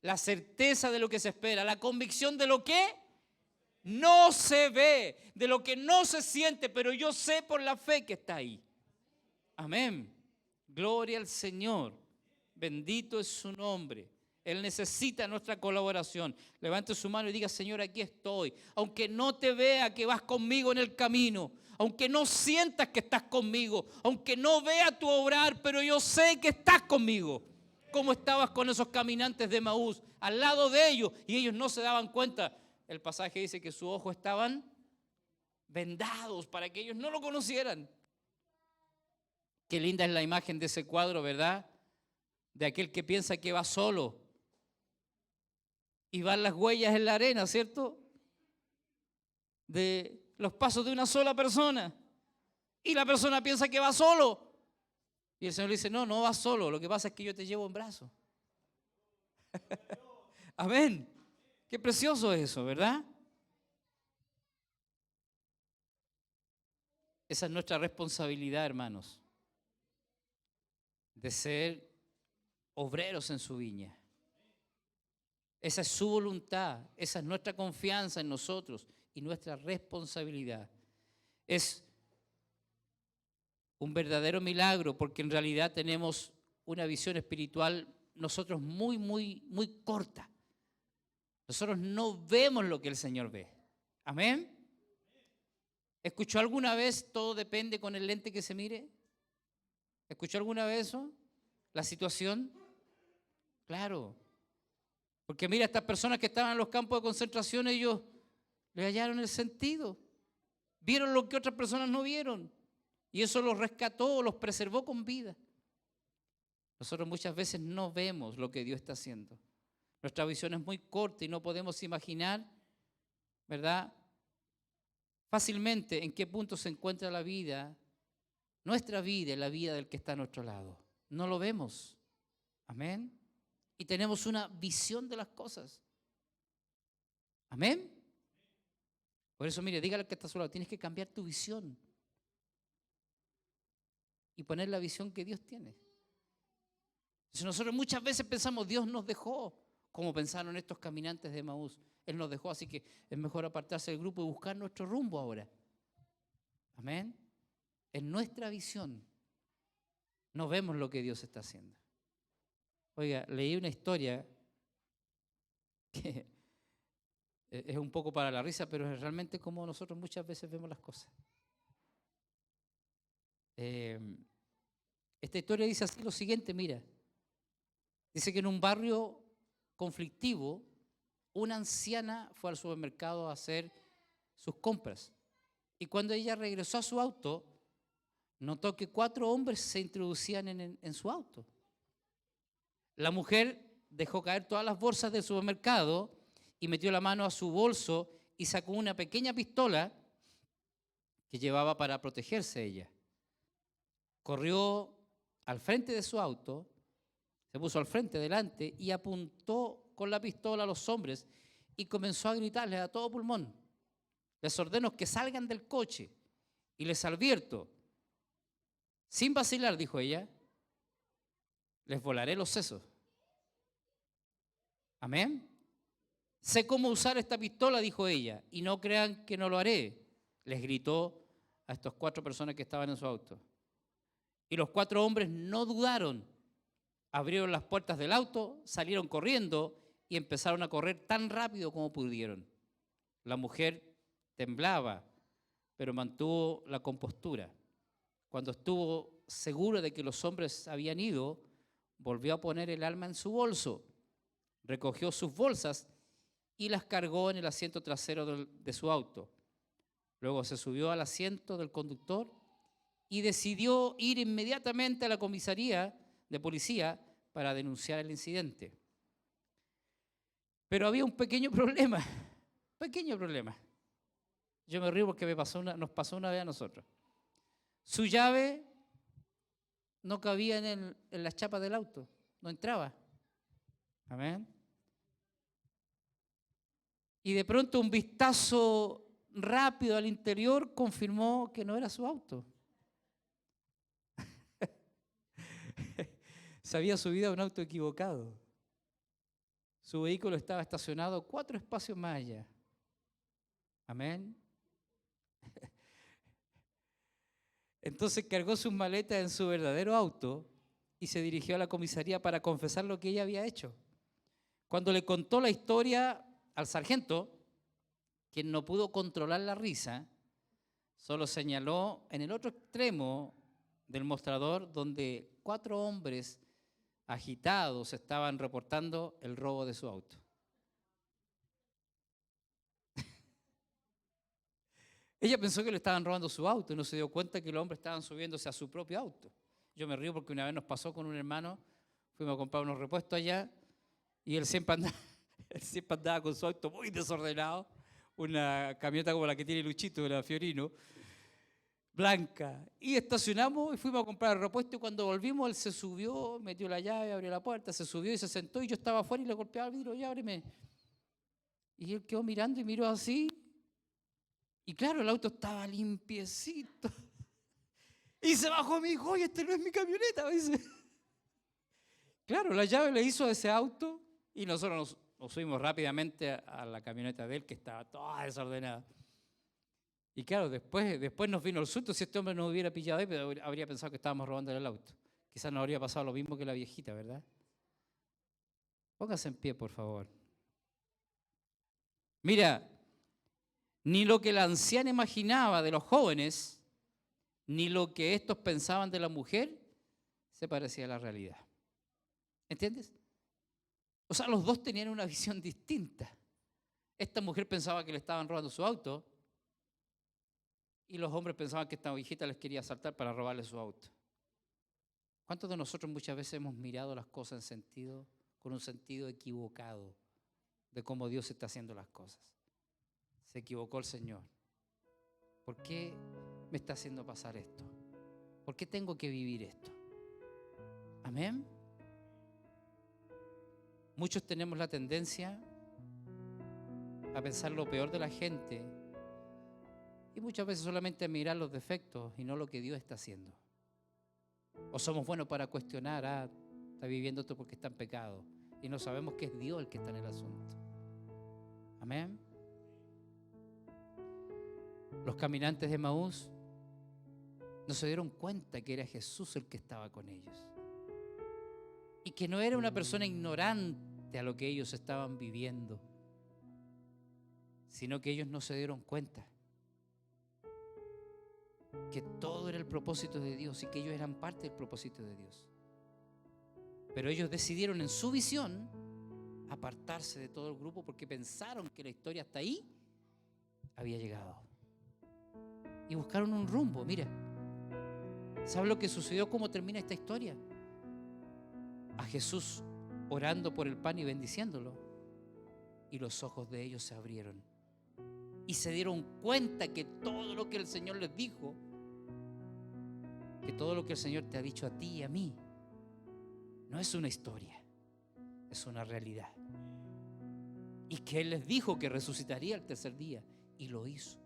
la certeza de lo que se espera, la convicción de lo que no se ve, de lo que no se siente, pero yo sé por la fe que está ahí. Amén. Gloria al Señor. Bendito es su nombre. Él necesita nuestra colaboración. Levante su mano y diga, Señor, aquí estoy. Aunque no te vea que vas conmigo en el camino, aunque no sientas que estás conmigo, aunque no vea tu obrar, pero yo sé que estás conmigo. Como estabas con esos caminantes de Emaús, al lado de ellos, y ellos no se daban cuenta. El pasaje dice que sus ojos estaban vendados para que ellos no lo conocieran. Qué linda es la imagen de ese cuadro, ¿verdad? De aquel que piensa que va solo y van las huellas en la arena, ¿cierto? De los pasos de una sola persona. Y la persona piensa que va solo. Y el Señor le dice, no, no vas solo, lo que pasa es que yo te llevo en brazos. Amén. Qué precioso eso, ¿verdad? Esa es nuestra responsabilidad, hermanos, de ser obreros en su viña. Esa es su voluntad, esa es nuestra confianza en nosotros y nuestra responsabilidad. Es un verdadero milagro porque en realidad tenemos una visión espiritual nosotros muy corta. Nosotros no vemos lo que el Señor ve. Amén. ¿Escuchó alguna vez todo depende con el lente que se mire? ¿Escuchó alguna vez eso? ¿La situación? Claro. Porque mira, estas personas que estaban en los campos de concentración, ellos le hallaron el sentido. Vieron lo que otras personas no vieron. Y eso los rescató, los preservó con vida. Nosotros muchas veces no vemos lo que Dios está haciendo. Nuestra visión es muy corta y no podemos imaginar, ¿verdad?, fácilmente en qué punto se encuentra la vida, nuestra vida y la vida del que está a nuestro lado. No lo vemos. Amén. Y tenemos una visión de las cosas. Amén. Por eso, mire, dígale al que está a su lado, tienes que cambiar tu visión y poner la visión que Dios tiene. Entonces nosotros muchas veces pensamos, Dios nos dejó, como pensaron estos caminantes de Emaús. Él nos dejó, así que es mejor apartarse del grupo y buscar nuestro rumbo ahora. Amén. En nuestra visión no vemos lo que Dios está haciendo. Oiga, leí una historia que es un poco para la risa, pero es realmente como nosotros muchas veces vemos las cosas. Esta historia dice así lo siguiente, mira. Dice que en un barrio conflictivo, una anciana fue al supermercado a hacer sus compras. Y cuando ella regresó a su auto, notó que 4 hombres se introducían en su auto. La mujer dejó caer todas las bolsas del supermercado y metió la mano a su bolso y sacó una pequeña pistola que llevaba para protegerse ella. Corrió al frente de su auto, se puso al frente, delante, y apuntó con la pistola a los hombres y comenzó a gritarles a todo pulmón. Les ordeno que salgan del coche y les advierto, sin vacilar, dijo ella, les volaré los sesos. Amén. Sé cómo usar esta pistola, dijo ella, y no crean que no lo haré. Les gritó a estas 4 personas que estaban en su auto. Y los 4 hombres no dudaron. Abrieron las puertas del auto, salieron corriendo y empezaron a correr tan rápido como pudieron. La mujer temblaba, pero mantuvo la compostura. Cuando estuvo segura de que los hombres habían ido, volvió a poner el arma en su bolso, recogió sus bolsas y las cargó en el asiento trasero de su auto. Luego se subió al asiento del conductor y decidió ir inmediatamente a la comisaría de policía para denunciar el incidente. Pero había un pequeño problema. Yo me río porque nos pasó una vez a nosotros. Su llave no cabía en las chapas del auto, no entraba. Amén. Y de pronto un vistazo rápido al interior confirmó que no era su auto. Se había subido a un auto equivocado. Su vehículo estaba estacionado 4 espacios más allá. Amén. Entonces cargó sus maletas en su verdadero auto y se dirigió a la comisaría para confesar lo que ella había hecho. Cuando le contó la historia al sargento, quien no pudo controlar la risa, solo señaló en el otro extremo del mostrador donde 4 hombres agitados estaban reportando el robo de su auto. Ella pensó que le estaban robando su auto y no se dio cuenta que los hombres estaban subiéndose a su propio auto. Yo me río porque una vez nos pasó con un hermano, fuimos a comprar unos repuestos allá y él siempre andaba con su auto muy desordenado, una camioneta como la que tiene Luchito, la Fiorino, blanca. Y estacionamos y fuimos a comprar el repuesto y cuando volvimos él se subió, metió la llave, abrió la puerta, se subió y se sentó y yo estaba afuera y le golpeaba el vidrio y ábreme. Y él quedó mirando y miró así. Y claro, el auto estaba limpiecito. Y se bajó y me dijo, oye, este no es mi camioneta. Dice. Claro, la llave le hizo a ese auto y nosotros nos subimos rápidamente a la camioneta de él que estaba toda desordenada. Y claro, después nos vino el susto. Si este hombre nos hubiera pillado ahí, habría pensado que estábamos robando el auto. Quizás nos habría pasado lo mismo que la viejita, ¿verdad? Póngase en pie, por favor. Mira, ni lo que la anciana imaginaba de los jóvenes, ni lo que estos pensaban de la mujer, se parecía a la realidad. ¿Entiendes? O sea, los dos tenían una visión distinta. Esta mujer pensaba que le estaban robando su auto y los hombres pensaban que esta viejita les quería asaltar para robarle su auto. ¿Cuántos de nosotros muchas veces hemos mirado las cosas con un sentido equivocado de cómo Dios está haciendo las cosas? Se equivocó el Señor. ¿Por qué me está haciendo pasar esto? ¿Por qué tengo que vivir esto? Amén. Muchos tenemos la tendencia a pensar lo peor de la gente y muchas veces solamente a mirar los defectos y no lo que Dios está haciendo. O somos buenos para cuestionar, está viviendo esto porque está en pecado y no sabemos que es Dios el que está en el asunto. Amén. Los caminantes de Emaús no se dieron cuenta que era Jesús el que estaba con ellos y que no era una persona ignorante a lo que ellos estaban viviendo, sino que ellos no se dieron cuenta que todo era el propósito de Dios y que ellos eran parte del propósito de Dios. Pero ellos decidieron en su visión apartarse de todo el grupo porque pensaron que la historia hasta ahí había llegado. Y buscaron un rumbo. Mira, ¿sabe lo que sucedió? ¿Cómo termina esta historia? A Jesús orando por el pan y bendiciéndolo. Y los ojos de ellos se abrieron. y se dieron cuenta que todo lo que el Señor les dijo, que todo lo que el Señor te ha dicho a ti y a mí, no es una historia, es una realidad. Y que Él les dijo que resucitaría el tercer día, y lo hizo.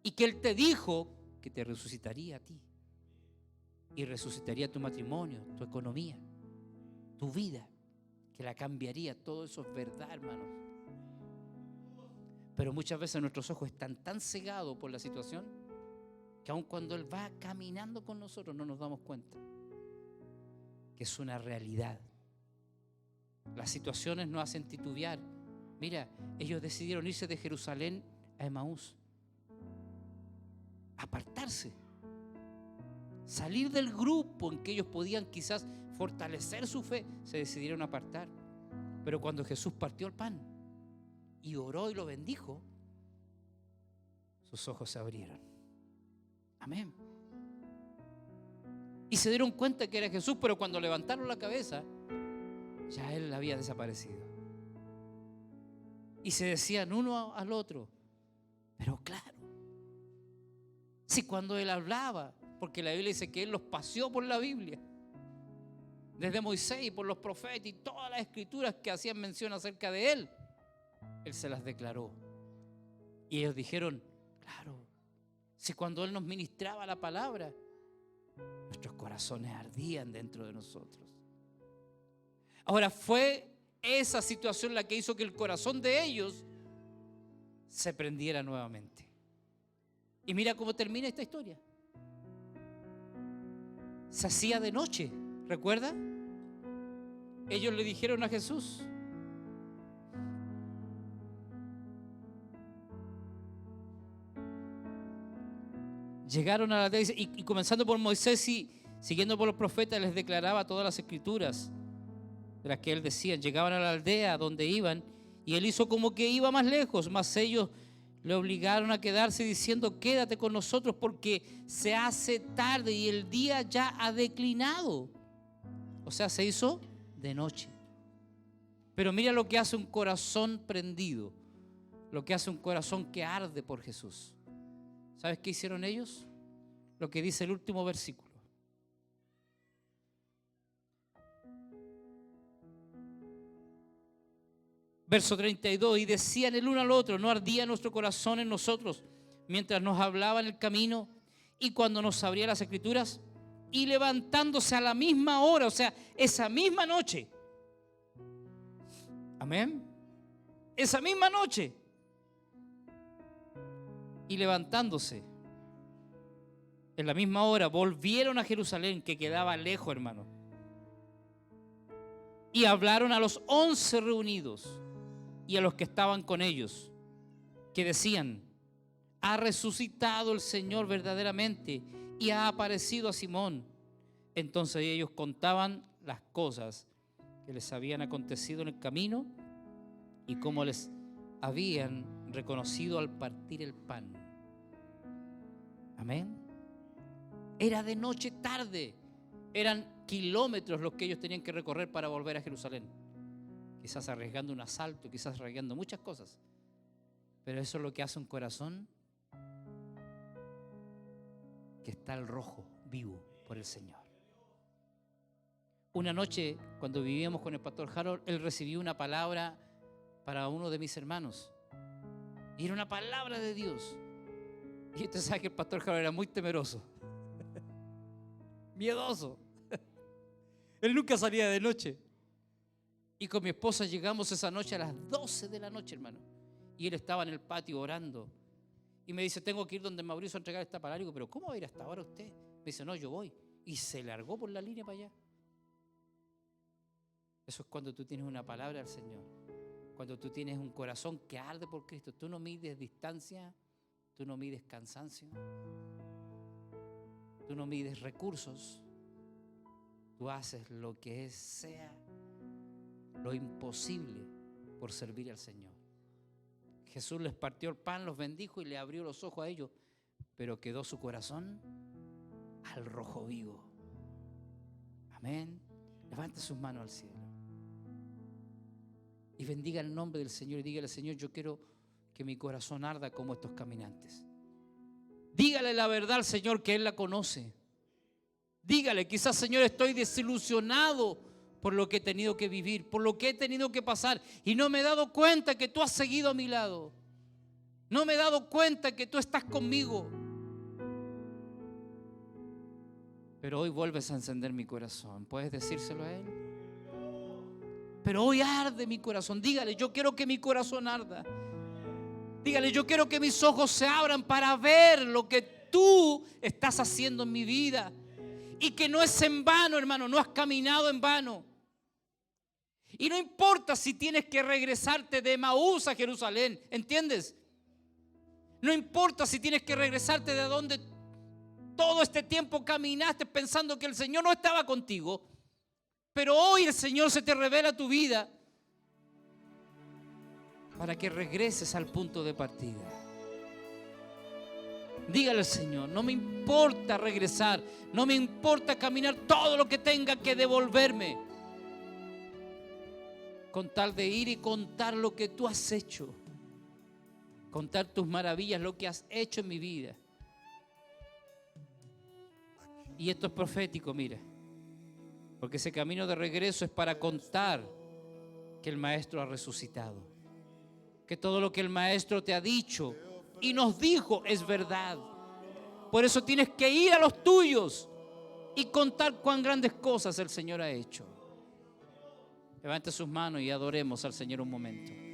Y que Él te dijo que te resucitaría a ti, y resucitaría tu matrimonio, tu economía, tu vida, que la cambiaría. Todo eso es verdad, hermanos. Pero muchas veces nuestros ojos están tan cegados por la situación que aun cuando Él va caminando con nosotros no nos damos cuenta que es una realidad. Las situaciones nos hacen titubear. Mira, ellos decidieron irse de Jerusalén a Emaús, apartarse, salir del grupo en que ellos podían quizás fortalecer su fe. Se decidieron apartar. Pero cuando Jesús partió el pan y oró y lo bendijo, sus ojos se abrieron. Amén. Y se dieron cuenta que era Jesús, pero cuando levantaron la cabeza, ya Él había desaparecido. Y se decían uno al otro, pero claro, si cuando Él hablaba, porque la Biblia dice que Él los paseó por la Biblia, desde Moisés y por los profetas y todas las escrituras que hacían mención acerca de Él, Él se las declaró. Y ellos dijeron, claro, si cuando Él nos ministraba la palabra, nuestros corazones ardían dentro de nosotros. Ahora, fue esa situación la que hizo que el corazón de ellos se prendiera nuevamente. Y mira cómo termina esta historia. Se hacía de noche, ¿recuerda? Ellos le dijeron a Jesús, llegaron a la aldea y comenzando por Moisés y siguiendo por los profetas, les declaraba todas las escrituras de las que él decía. Llegaban a la aldea donde iban y él hizo como que iba más lejos, mas ellos le obligaron a quedarse diciendo, quédate con nosotros porque se hace tarde y el día ya ha declinado. O sea, se hizo de noche. Pero mira lo que hace un corazón prendido, lo que hace un corazón que arde por Jesús. ¿Sabes qué hicieron ellos? Lo que dice el último versículo. Verso 32, y decían el uno al otro, ¿no ardía nuestro corazón en nosotros mientras nos hablaba en el camino y cuando nos abría las escrituras? Y levantándose a la misma hora, o sea, esa misma noche. Amén. Esa misma noche. Y levantándose en la misma hora, volvieron a Jerusalén, que quedaba lejos, hermano. Y hablaron a los 11 reunidos y a los que estaban con ellos, que decían, ha resucitado el Señor verdaderamente y ha aparecido a Simón. Entonces ellos contaban las cosas que les habían acontecido en el camino y cómo les habían reconocido al partir el pan. Amén. Era de noche tarde, eran kilómetros los que ellos tenían que recorrer para volver a Jerusalén. Quizás arriesgando un asalto, quizás arriesgando muchas cosas. Pero eso es lo que hace un corazón que está al rojo, vivo por el Señor. Una noche, cuando vivíamos con el pastor Harold, él recibió una palabra para uno de mis hermanos. Y era una palabra de Dios. Y usted sabe que el pastor Harold era muy temeroso. Miedoso. Él nunca salía de noche. Y con mi esposa llegamos esa noche a las 12 de la noche, hermano. Y él estaba en el patio orando. Y me dice, tengo que ir donde Mauricio a entregar esta palabra. Y digo, pero ¿cómo va a ir hasta ahora usted? Me dice, no, yo voy. Y se largó por la línea para allá. Eso es cuando tú tienes una palabra del Señor. Cuando tú tienes un corazón que arde por Cristo. Tú no mides distancia. Tú no mides cansancio. Tú no mides recursos. Tú haces lo que sea lo imposible por servir al Señor. Jesús les partió el pan, los bendijo y le abrió los ojos a ellos, pero quedó su corazón al rojo vivo. Amén. Levante sus manos al cielo y bendiga el nombre del Señor y dígale, Señor, yo quiero que mi corazón arda como estos caminantes. Dígale la verdad al Señor, que Él la conoce. Dígale, quizás, Señor, estoy desilusionado por lo que he tenido que vivir, por lo que he tenido que pasar, y no me he dado cuenta que tú has seguido a mi lado. No me he dado cuenta que tú estás conmigo. Pero hoy vuelves a encender mi corazón. ¿Puedes decírselo a Él? Pero hoy arde mi corazón. Dígale, yo quiero que mi corazón arda. Dígale, yo quiero que mis ojos se abran para ver lo que tú estás haciendo en mi vida. Y que no es en vano, hermano, no has caminado en vano. Y no importa si tienes que regresarte de Emaús a Jerusalén, ¿entiendes? No importa si tienes que regresarte de donde todo este tiempo caminaste pensando que el Señor no estaba contigo. Pero hoy el Señor se te revela a tu vida para que regreses al punto de partida. Dígale al Señor, no me importa regresar, no me importa caminar todo lo que tenga que devolverme, con tal de ir y contar lo que tú has hecho, contar tus maravillas, lo que has hecho en mi vida. Y esto es profético, mira, porque ese camino de regreso es para contar que el Maestro ha resucitado, que todo lo que el Maestro te ha dicho y nos dijo es verdad. Por eso tienes que ir a los tuyos y contar cuán grandes cosas el Señor ha hecho. Levante sus manos y adoremos al Señor un momento.